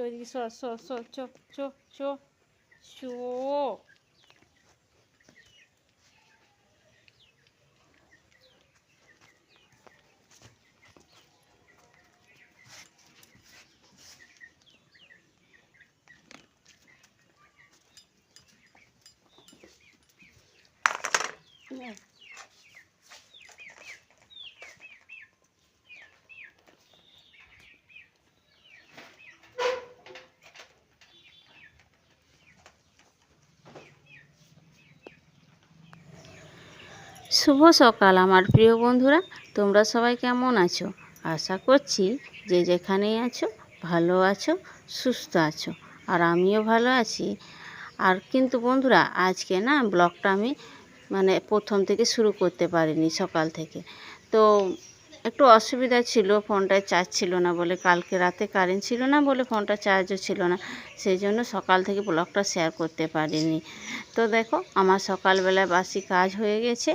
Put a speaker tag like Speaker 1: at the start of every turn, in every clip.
Speaker 1: এদিকে চো চো চো। শুভ সকাল আমার প্রিয় বন্ধুরা, তোমরা সবাই কেমন আছো? আশা করছি যে যেখানেই আছো ভালো আছো, সুস্থ আছো, আর আমিও ভালো আছি। আর কিন্তু বন্ধুরা, আজকে না ব্লগটা আমি প্রথম থেকে শুরু করতে পারিনি, সকাল থেকে। তো একটু অসুবিধা ছিল, ফোনটায় চার্জ ছিল না বলে, কালকে রাতে কারেন্ট ছিল না বলে ফোনটা চার্জও ছিল না, সেই জন্য সকাল থেকে ব্লগটা শেয়ার করতে পারিনি। তো দেখো, আমার সকালবেলায় বাসি কাজ হয়ে গেছে,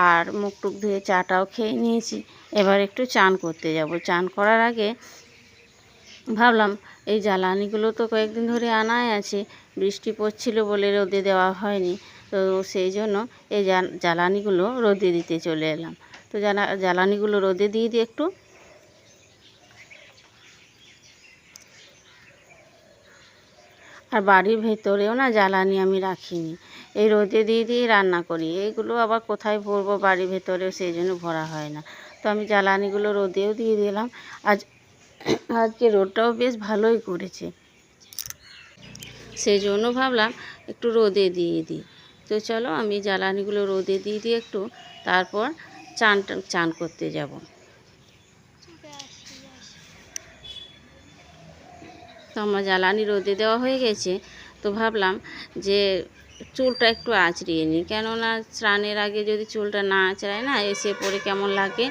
Speaker 1: আর মুখ টুক ধুয়ে চাটাও খেয়ে নিয়েছি। এবার একটু চান করতে যাব। চান করার আগে ভাবলাম এই জ্বালানিগুলো তো কয়েকদিন ধরে আনাই আছে, বৃষ্টি পড়ছিল বলে রোদে দেওয়া হয়নি, তো সেই জন্য এই জ্বালানিগুলো রোদে দিতে চলে এলাম। তো জ্বালানিগুলো রোদে দিয়ে একটু আর বাড়ির ভেতরেও না জ্বালানি আমি রাখিনি, এই রোদে দিয়ে রান্না করি। এইগুলো আবার কোথায় ভরবো বাড়ির ভেতরেও, সেই জন্য ভরা হয় না। তো আমি জ্বালানিগুলো রোদেও দিয়ে দিলাম। আজকে রোদটাও বেশ ভালোই করেছে, সেই জন্য ভাবলাম একটু রোদে দিয়ে দিই। তো চলো, আমি জ্বালানিগুলো রোদে দিয়ে একটু তারপর চান করতে যাব। তো আমার জ্বালানি রোদে দেওয়া হয়ে গেছে, তো ভাবলাম যে চুলটা একটু আঁচড়িয়ে নিই, কেননা স্নানের আগে যদি চুলটা না আঁচড়ায় না, এসে পরে কেমন লাগে।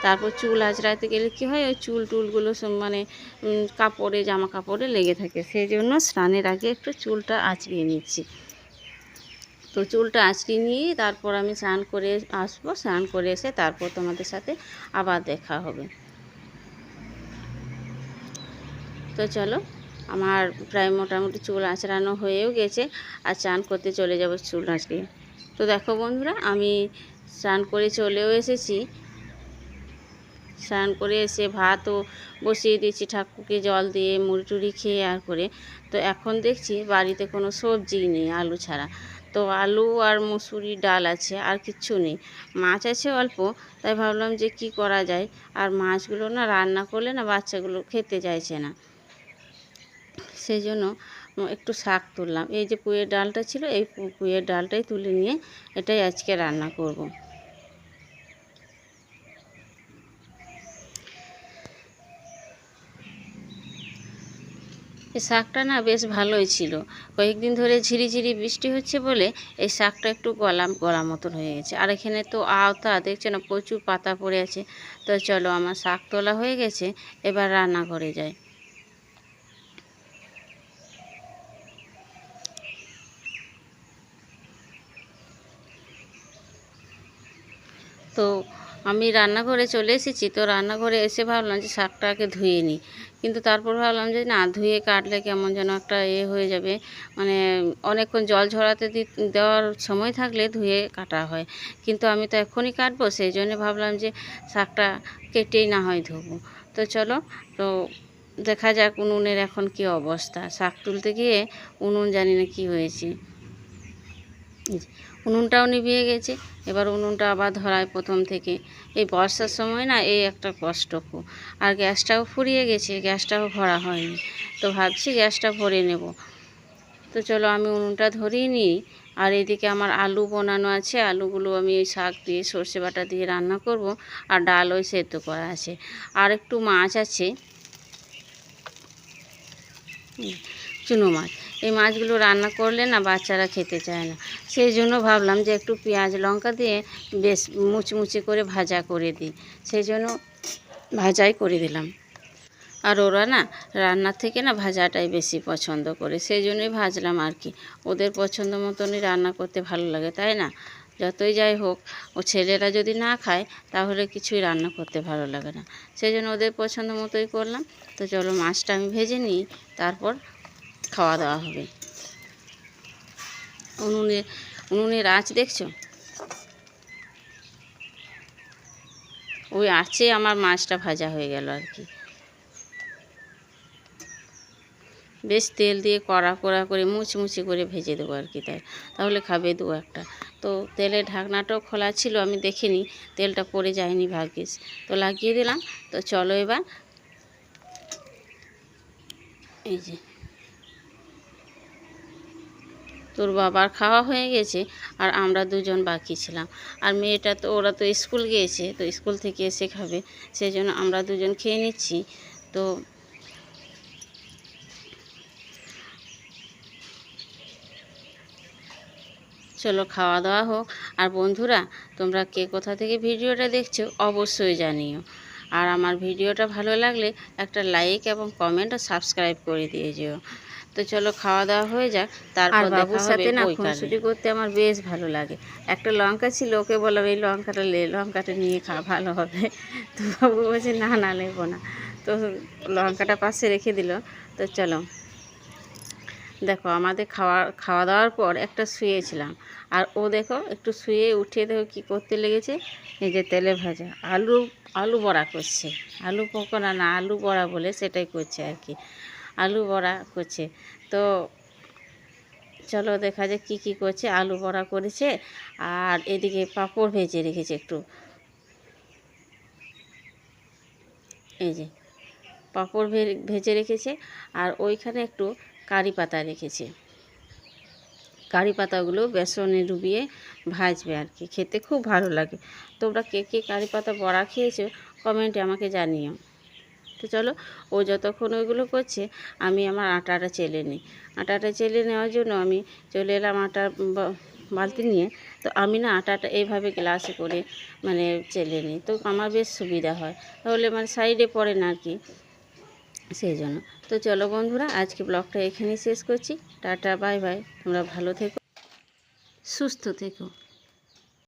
Speaker 1: তারপর চুল আঁচড়াতে গেলে কী হয়, ওই টুলগুলো কাপড়ে, জামা কাপড়ে লেগে থাকে, সেই জন্য স্নানের আগে একটু চুলটা আঁচড়িয়ে নিচ্ছি। তো চুলটা আঁচড়িয়ে নিয়ে তারপর আমি স্নান করে আসবো। স্নান করে এসে তারপর তোমাদের সাথে আবার দেখা হবে। তো চলো, আমার প্রায় মোটামুটি চুল আঁচড়ানো হয়েও গেছে, আর চান করতে চলে যাব চুল আঁচড়িয়ে। তো দেখো বন্ধুরা, আমি স্নান করে চলেও এসেছি। স্নান করে এসে ভাতও বসিয়ে দিয়েছি, ঠাকুরকে জল দিয়ে মুড়ি টুড়ি খেয়ে আর করে। তো এখন দেখছি বাড়িতে কোনো সবজি নেই আলু ছাড়া। তো আলু আর মুসুরি ডাল আছে, আর কিচ্ছু নেই। মাছ আছে অল্প, তাই ভাবলাম যে কি করা যায়। আর মাছগুলো না রান্না করলে না বাচ্চাগুলো খেতে চাইছে না, সেই জন্য একটু শাক তুললাম। এই যে পুঁয়ের ডালটা ছিল, এই পুঁয়ের ডালটাই তুলে নিয়ে এটাই আজকে রান্না করব। এই শাকটা না বেশ ভালোই ছিল, কয়েকদিন ধরে ঝিরিঝিরি বৃষ্টি হচ্ছে বলে এই শাকটা একটু গলা মতন হয়ে গেছে। আর এখানে তো আওতা দেখছে না, প্রচুর পাতা পড়ে আছে। তো চলো, আমার শাক তোলা হয়ে গেছে, এবার রান্নাঘরে যাই। তো আমি রান্নাঘরে চলে এসেছি। তো রান্নাঘরে এসে ভাবলাম যে শাকটা আগে ধুয়ে নিই, কিন্তু তারপর ভাবলাম যে না, ধুয়ে কাটলে কেমন যেন একটা হয়ে যাবে। অনেকক্ষণ জল ঝরাতে দেওয়ার সময় থাকলে ধুয়ে কাটা হয়, কিন্তু আমি তো এখনই কাটবো, সেই জন্য ভাবলাম যে শাকটা কেটেই না হয় ধোবো। তো চলো, তো দেখা যাক উনুনের এখন কি অবস্থা। শাক তুলতে গিয়ে উনুন জানি না কি হয়েছে, উনুনটাও নিভিয়ে গেছে। এবার উনুনটা আবার ধরায় প্রথম থেকে। এই বর্ষার সময় না এই একটা কষ্ট খুব। আর গ্যাসটাও ফুরিয়ে গেছে, গ্যাসটাও ভরা হয়নি। তো ভাবছি গ্যাসটা ভরে নেব। তো চলো, আমি উনুনটা ধরিয়ে নিই। আর এদিকে আমার আলু বানানো আছে, আলুগুলো আমি ওই শাক দিয়ে সর্ষে বাটা দিয়ে রান্না করব। আর ডাল ওই সেদ্ধ করা আছে, আর একটু মাছ আছে, চুনো মাছ। এই মাছগুলো রান্না করলে না বাচ্চারা খেতে চায় না, সেই জন্য ভাবলাম যে একটু পেঁয়াজ লঙ্কা দিয়ে বেশ মুচমুচে করে ভাজা করে দিই, সেই জন্য ভাজাই করে দিলাম। আর ওরা না রান্নার থেকে না ভাজাটাই বেশি পছন্দ করে, সেই জন্যই ভাজলাম আর কি। ওদের পছন্দ মতনই রান্না করতে ভালো লাগে, তাই না? যতই যাই হোক ও ছেলেরা যদি না খায় তাহলে কিছুই রান্না করতে ভালো লাগে না, সেই জন্য ওদের পছন্দ মতোই করলাম। তো চলো মাছটা আমি ভেজে নিই, তারপর খাওয়া দাওয়া হবে। উনুনের আঁচ দেখছো, ওই আঁচে আমার মাছটা ভাজা হয়ে গেল আর কি। বেশ তেল দিয়ে কড়া কড়া করে মুচমুচি করে ভেজে দেবো আর কি, তাহলে খাবে দু একটা। তো তেলের ঢাকনাটাও খোলা ছিল, আমি দেখিনি, তেলটা পড়ে যায়নি ভাগ্যিস। তো লাগিয়ে দিলাম। তো চলো এবার এই যে তোর বাবার খাওয়া হয়ে গেছে, আর আমরা দুজন বাকি ছিলাম। আর মেয়েটা তো ওরা তো স্কুল গিয়েছে, তো স্কুল থেকে এসে খাবে, সেই জন্য আমরা দুজন খেয়ে নিচ্ছি। তো চলো খাওয়া দাওয়া হোক। আর বন্ধুরা, তোমরা কে কোথা থেকে ভিডিওটা দেখছো অবশ্যই জানিও। আর আমার ভিডিওটা ভালো লাগলে একটা লাইক এবং কমেন্ট ও সাবস্ক্রাইব করে দিয়ে যেও। তো চলো খাওয়া দাওয়া হয়ে যাক, তারপর বাবুর সাথে না খুনসুটি করতে আমার বেশ ভালো লাগে। একটা লঙ্কা ছিল, ওকে বললাম এই লঙ্কাটা নিয়ে খা, ভালো হবে। তো বাবু বলছে না না নেবো না। তো লঙ্কাটা পাশে রেখে দিল। তো চলো দেখো, আমাদের খাওয়া দাওয়ার পর একটা শুয়েছিলাম, আর ও দেখো একটু শুয়ে উঠে দেখো কী করতে লেগেছে। এই যে তেলে ভাজা আলু বড়া করছে, আলু পকোড়া না, আলু বড়া বলে সেটাই করছে আর কি, আলু বড়া করছে। তো চলো দেখা যাক কী কী করছে। আলু বড়া করেছে, আর এদিকে পাঁপড় ভেজে রেখেছে একটু, এই যে পাঁপড় ভেজে রেখেছে, আর ওইখানে একটু কারি পাতা রেখেছে। কারি পাতাগুলো বেসনে ডুবিয়ে ভাজবে আর কি, খেতে খুব ভালো লাগে। তোমরা কে কে কারি পাতা বড়া খেয়েছো কমেন্টে আমাকে জানিও। তো চলো, ও যতক্ষণ ওইগুলো করছে আমি আমার আটাটা চেলে নিই। আটাটা চেলে নেওয়ার জন্য আমি চলে এলাম আটার বালতি নিয়ে। তো আমি না আটাটা এইভাবে গ্লাসে করে মানে চেলে নিই, তো আমার বেশ সুবিধা হয়, তাহলে মানে সাইডে পড়ে না আর কি, সেই জন্য। তো চলো বন্ধুরা, আজকে ব্লগটা এখানেই শেষ করছি। টাটা বাই বাই, তোমরা ভালো থেকো, সুস্থ থেকো।